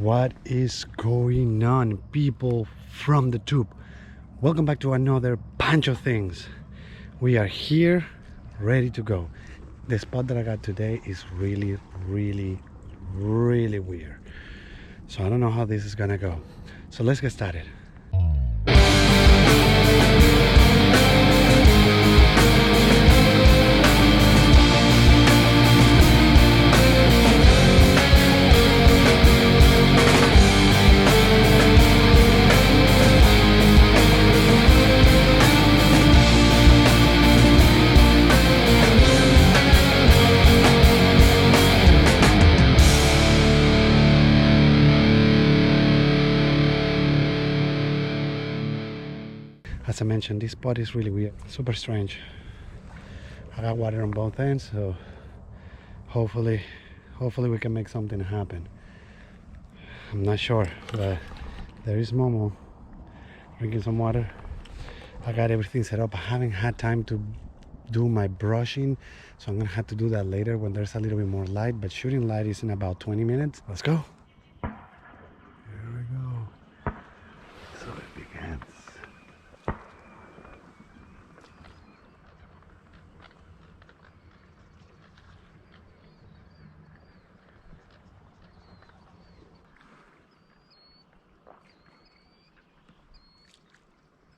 What is going on, people from the tube? Welcome back to another Pancho Things. We are here, ready to go. The spot that I got today is really weird. So I don't know how this is gonna go. So let's get started. As I mentioned, this spot is really weird, super strange. I got water on both ends, so hopefully we can make something happen. I'm not sure, but there is Momo drinking some water. I got everything set up. I haven't had time to do my brushing, so I'm gonna have to do that later when there's a little bit more light, but shooting light is in about 20 minutes. Let's go. Here we go. So it begins.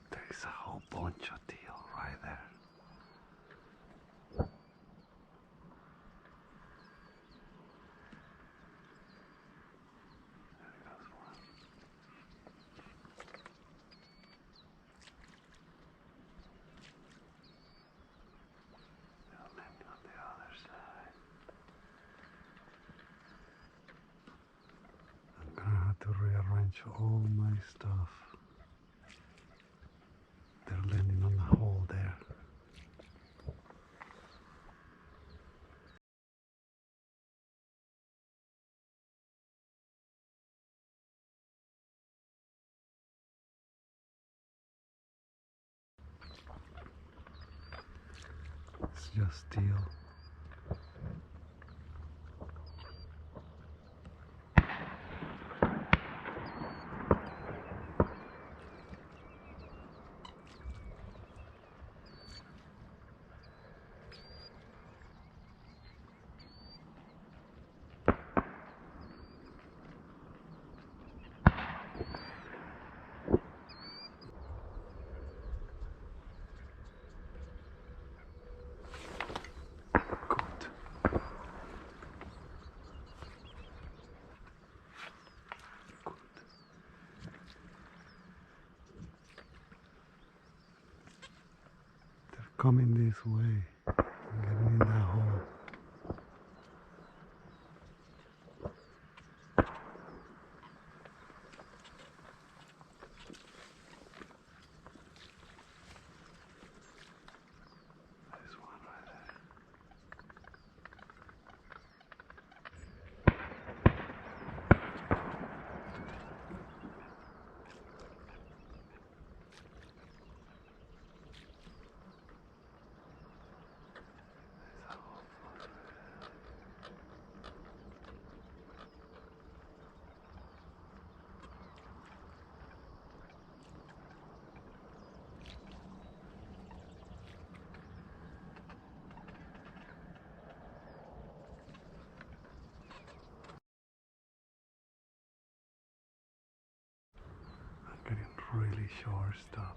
There's a whole bunch of teal right there. There goes one. They'll land on the other side. I'm gonna have to rearrange all my stuff. They're landing on the hole there. It's just teal. Coming this way, getting in that hole. There's one right there. Getting really short stop.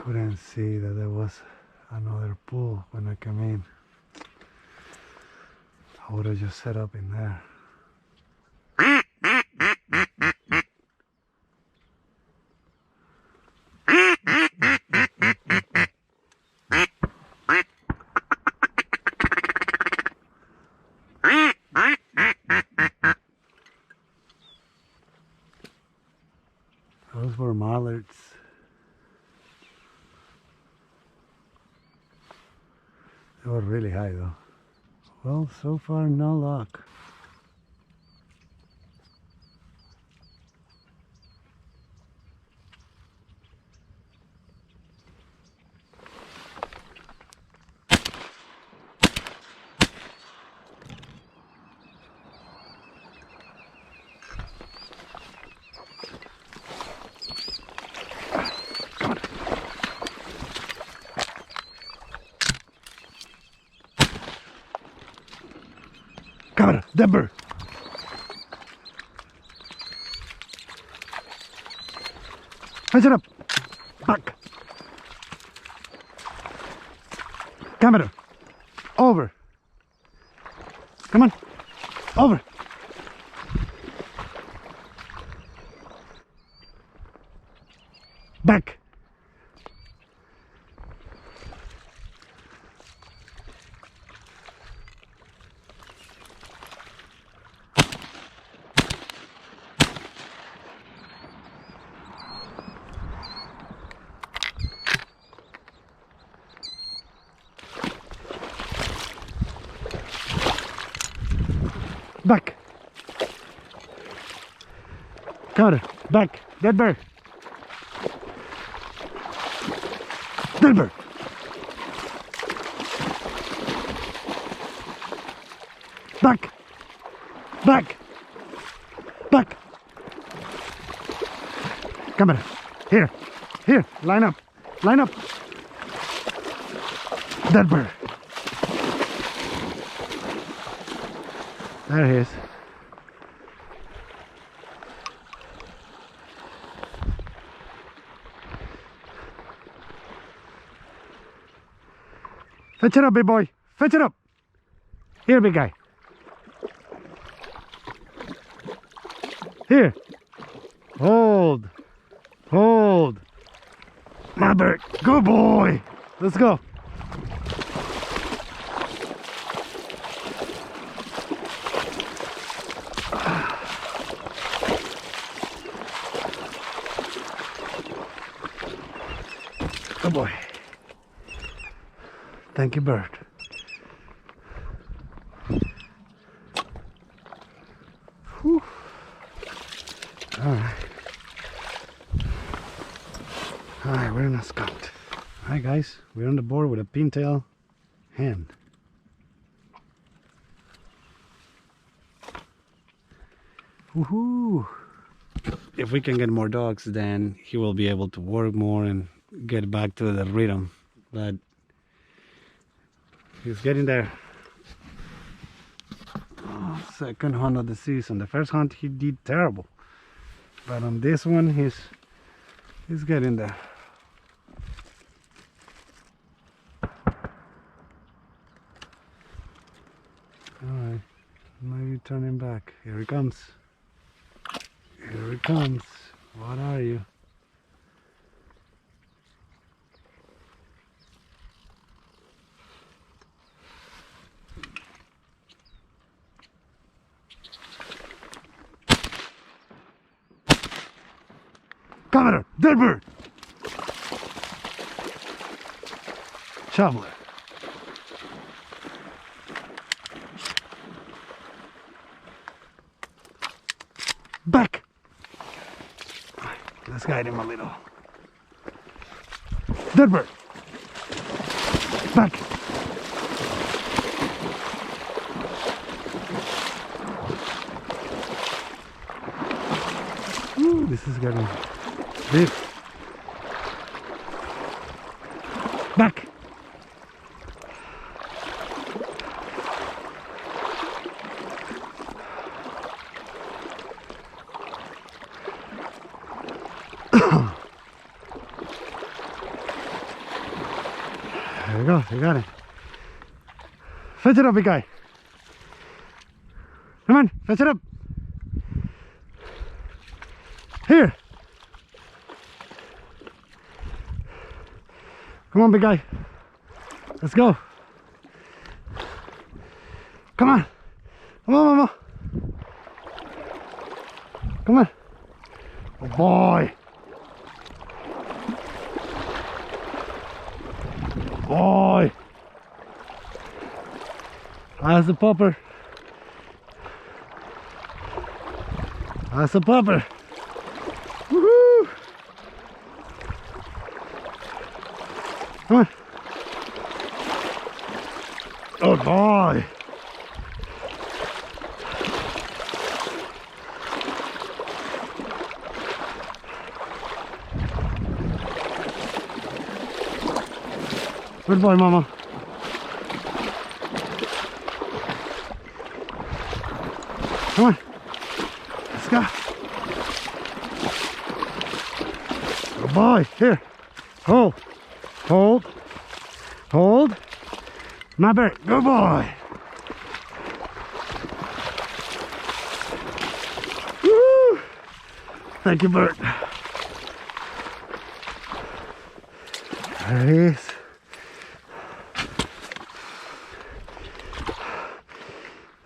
couldn't see that there was another pool when I came in. I would have just set up in there. Those were mallards. They were really high though. Well, so far no luck. Camera, that bird. Fetch it up. Back. Camera. Over. Come on. Over. Back. Back. Counter. Back. Dead bird. Dead bird. Back. Back. Back. Camera. Here. Here. Line up. Line up. Dead bird. There he is. Fetch it up, big boy. Fetch it up. Here, big guy. Here. Hold. Hold. My bird. Good boy. Let's go. Good boy. Thank you, bird. Whew. All right. All right, we're in a scout. All right, guys, we're on the board with a pintail hen. Woohoo! If we can get more dogs, then he will be able to work more and get back to the rhythm. But he's getting there. Oh, second hunt of the season. The first hunt he did terrible, but on this one he's getting there. All right, maybe turning back. Here he comes. Here he comes. What are you? Camera, dead bird. Shoveler. Back. Let's guide him a little. Dead bird. Back. Ooh, this is getting big. Back. There we go, you got it. Fetch it up, big guy. Come on, fetch it up. Here. Come on, big guy. Let's go. Come on. Come on, Mama. Come on. Oh boy. Boy. That's a popper. That's a popper. Woohoo! Come on. Oh boy. Good boy, Mama. Come on. Let's go. Good boy. Here. Hold. Hold. Hold. My bird. Good boy. Woo! Thank you, Bert. There he is.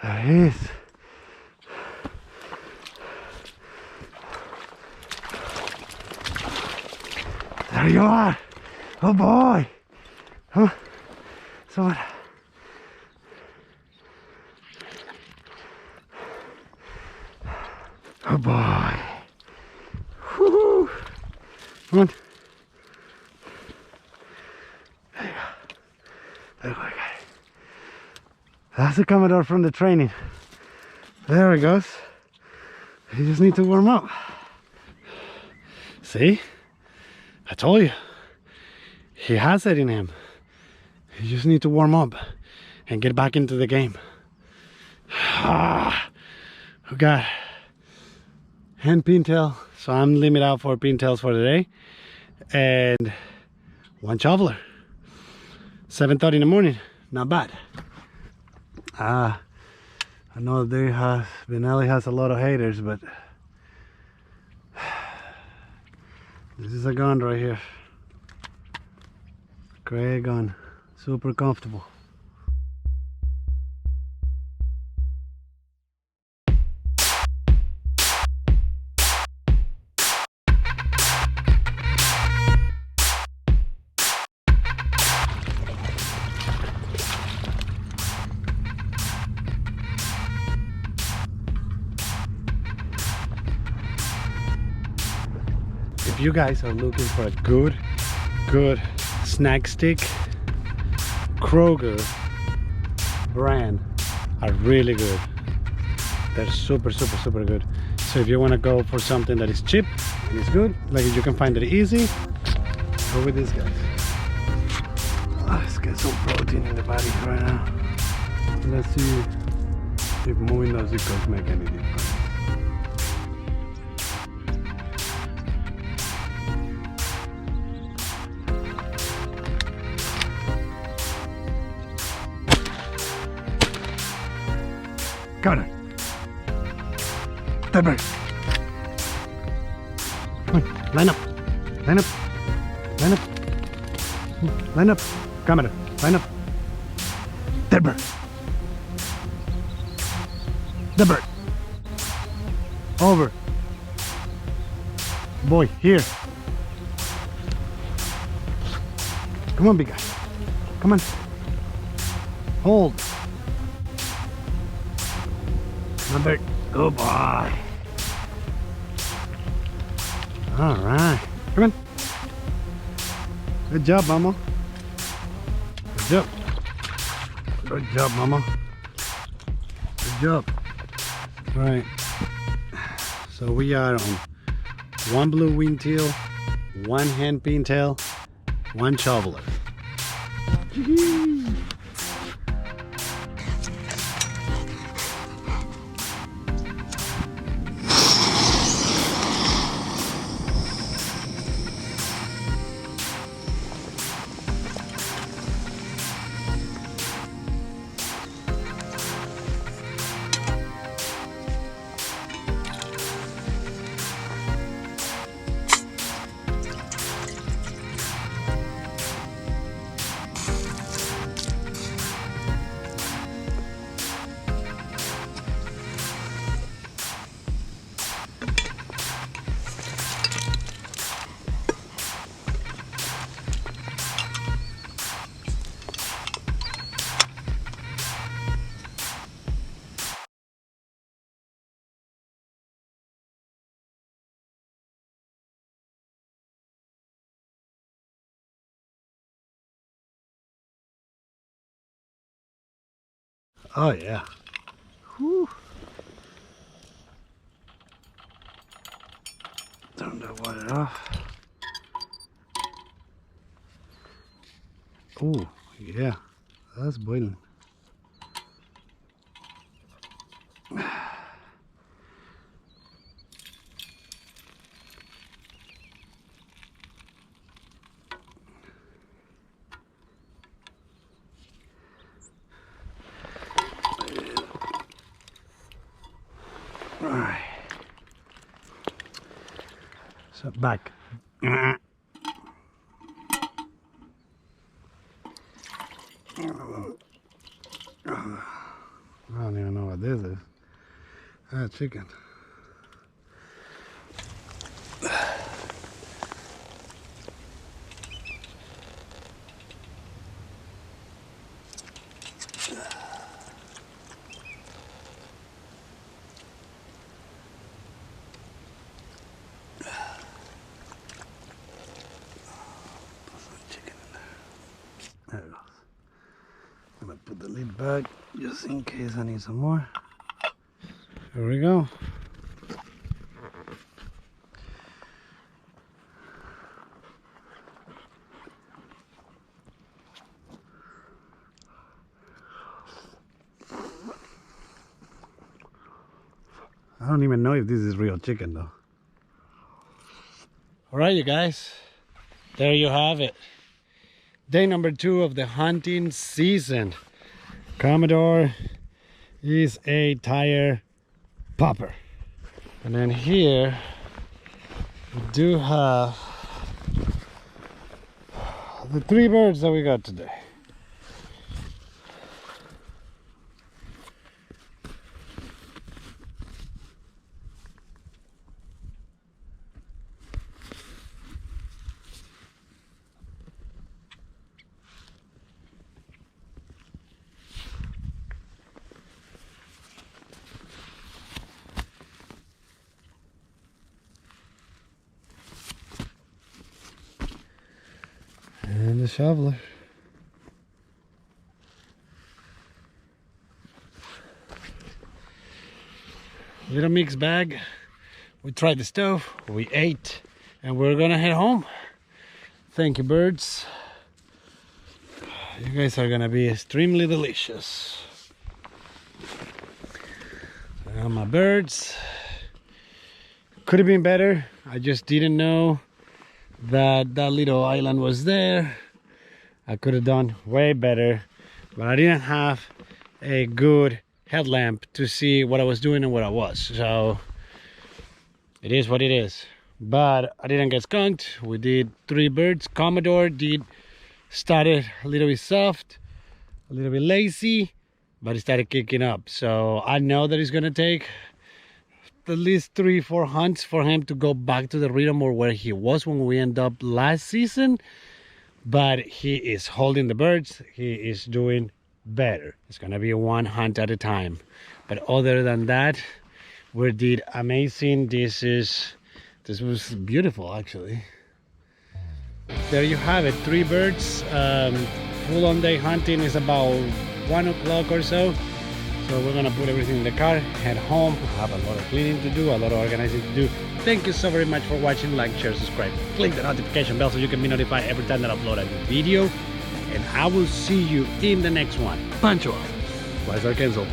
There he is. There you are. Oh boy. Huh? So what? Oh boy. Woohoo. Come on. There you go. There you go. That's the Commodore from the training. There it goes. You just need to warm up. See? I told you. He has it in him. You just need to warm up and get back into the game. We got hen pintail, so I'm limited out for pintails for today. And one shoveler. 7:30 in the morning. Not bad. I know Benelli has a lot of haters, but this is a gun right here. Great gun, super comfortable. If you guys are looking for a good snack stick, Kroger brand are really good. They're super good. So if you want to go for something that is cheap and is good, like you can find it easy, go with these guys. Let's get some protein in the body right now. Let's see if moving those zip make any difference. Got it. Dead bird. Come on, line up. Line up. Line up. Line up. Camera. Line up. Dead bird. Dead bird. Over. Boy, here. Come on, big guy. Come on. Hold. Number, good boy. All right, come on. Good job, Mama. Good job. Good job, Mama. Good job. All right. So we are on one blue wingtail, one hen pintail, one shoveler. Oh yeah. Whew. Turn the water off. Oh yeah, that's boiling. All right. So back. I don't even know what this is. Ah, chicken. There it goes. I'm gonna put the lid back just in case I need some more. Here we go. I don't even know if this is real chicken though. All right, you guys, there you have it. Day number 2 of the hunting season. Commodore is a tire popper. And then here we do have the 3 birds that we got today. And the shoveler. Little mixed bag. We tried the stove, we ate, and we're gonna head home. Thank you, birds. You guys are gonna be extremely delicious. So my birds. Could have been better. I just didn't know that little island was there. I could have done way better, but I didn't have a good headlamp to see what I was doing and what I was. So it is what it is. But I didn't get skunked. We did 3 birds. Commodore started a little bit soft, a little bit lazy, but it started kicking up. So I know that it's gonna take at least 3-4 hunts for him to go back to the rhythm or where he was when we ended up last season, but he is holding the birds. He is doing better. It's gonna be 1 hunt at a time, but other than that, we did amazing. This was beautiful, actually. There you have it, 3 birds. Full-on day hunting is about 1 o'clock or so. So we're gonna put everything in the car, head home. Have a lot of cleaning to do, a lot of organizing to do. Thank you so very much for watching. Like, share, subscribe. Click the notification bell so you can be notified every time that I upload a new video. And I will see you in the next one. Pancho out. Wise Arkansas.